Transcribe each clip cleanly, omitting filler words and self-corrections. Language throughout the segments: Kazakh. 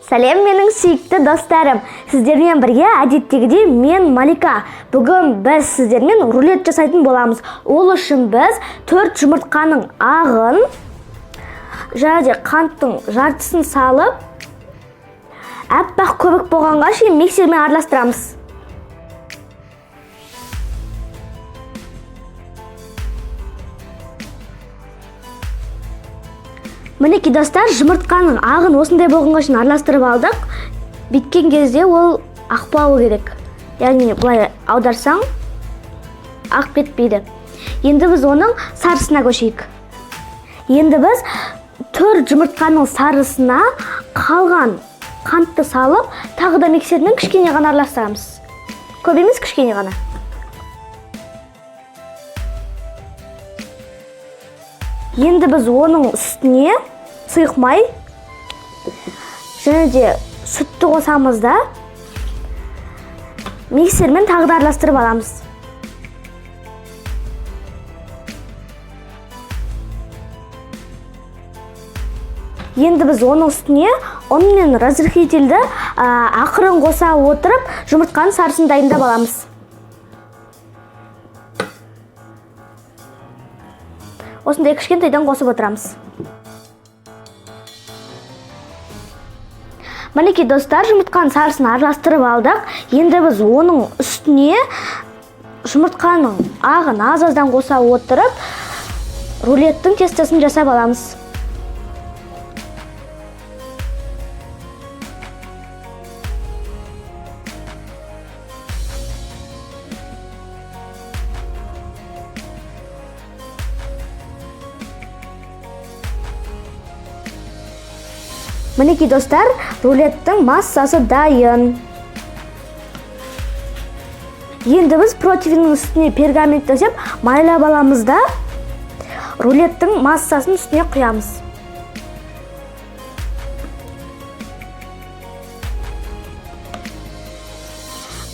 Сәлем менің сүйікті достарым. Сіздермен бірге әдеттегідей мен Малика. Бүгін біз сіздермен рулет жасайтын боламыз. Ол үшін біз 4 жұмыртқаның ағын және қанттың жартысын салып, аппақ көбік болғанға шейін миксермен араластырамыз. Мінекей достар, жұмыртқаның ағын осындай болғанға шейін араластырып алдық. Біткен кезде ол ақпауы керек. Яғни бұлай аударсаң ақ кетпейді. Енді біз оның сарысына көшейік. Енді біз 4 жұмыртқаның сарысына қалған қантты салып, тағы да миксермен кішкене ғана араластырамыз. Көп емес, кішкене ғана. Енді біз оның үстіне сұйық май және де сүтті қосамыз да миксермен тағы да араластырып аламыз. Енді біз оның үстіне ұн мен разрыхлительді ақырын қоса отырып, жұмыртқаның сарысын дайындап аламыз. Осындай кішкентайдан қосып отырамыз. Мінекей достар, жұмыртқаның сарысын араластырып алдық. Енді біз оның үстіне жұмыртқаның ағын аз-аздан қоса отырып, рулеттің тестасын жасап аламыз. Мінекей достар, рулеттің массасы дайын. Енді біз противенің үстіне пергамент төсеп, майлап аламыз да рулеттің массасын үстіне құямыз.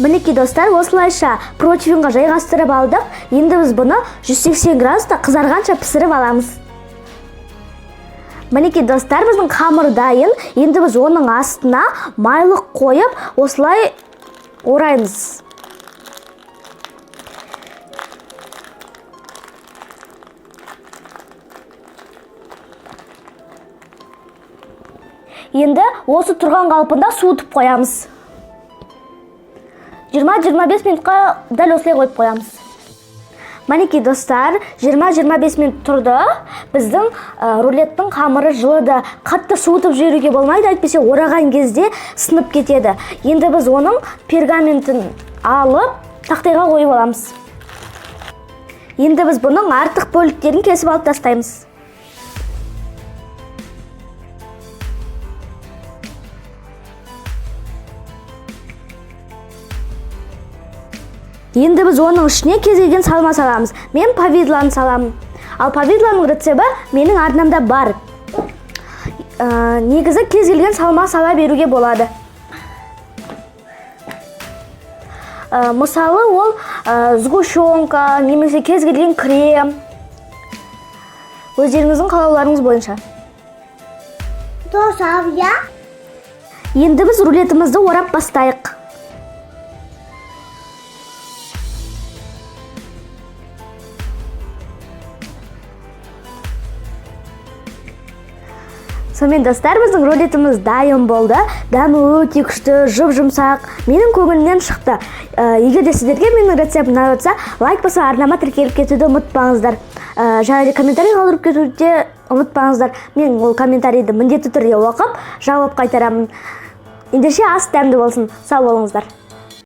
Мінекей достар, осылайша противенға жайғастырып алдық. Енді біз бұны 180 градуста қызарғанша пісіріп аламыз. Мінекей достар, біздің қамыр дайын. Енді біз оның астына майлық қойып, осылай ораймыз. Енді осы тұрған қалпында суытып қоямыз. 20-25 минутқа дәл осылай қойып қоямыз. Мінекей достар, 20-25 минут тұрды. Біздің рулеттің қамыры жылыды. Қатты суытып жіберуге болмайды, әйтпесе ораған кезде сынып кетеді. Енді біз оның пергаментін алып, тақтайға қойып аламыз. Енді біз бұның артық бөліктерін кесіп алып тастаймыз. Енді біз оның ішіне кез келген салма саламыз. Мен повидланы саламын. Ал повидланың рецебі менің арнамда бар. Негізі кез келген салма сала беруге болады. Мысалы, ол сгущенка, немесе кез келген крем. Өздеріңіздің қалауларыңыз бойынша. Енді біз рулетімізді орап бастайық. Сонымен достар, біздің рулетіміз дайын болды. Дәмі өте күшті, жұп-жұмсақ. Менің көңілімнен шықты. Егер де сіздерге менің рецептім ұнап жатса, лайк басып арнама тіркеліп кетуді ұмытпаңыздар. Және де комментарий қалдырып кетуді ұмытпаңыздар. Мен ол комментарийді міндетті түрде оқып, жауап қайтарамын. Ендеше ас дәмді болсын. Сау болыңыздар.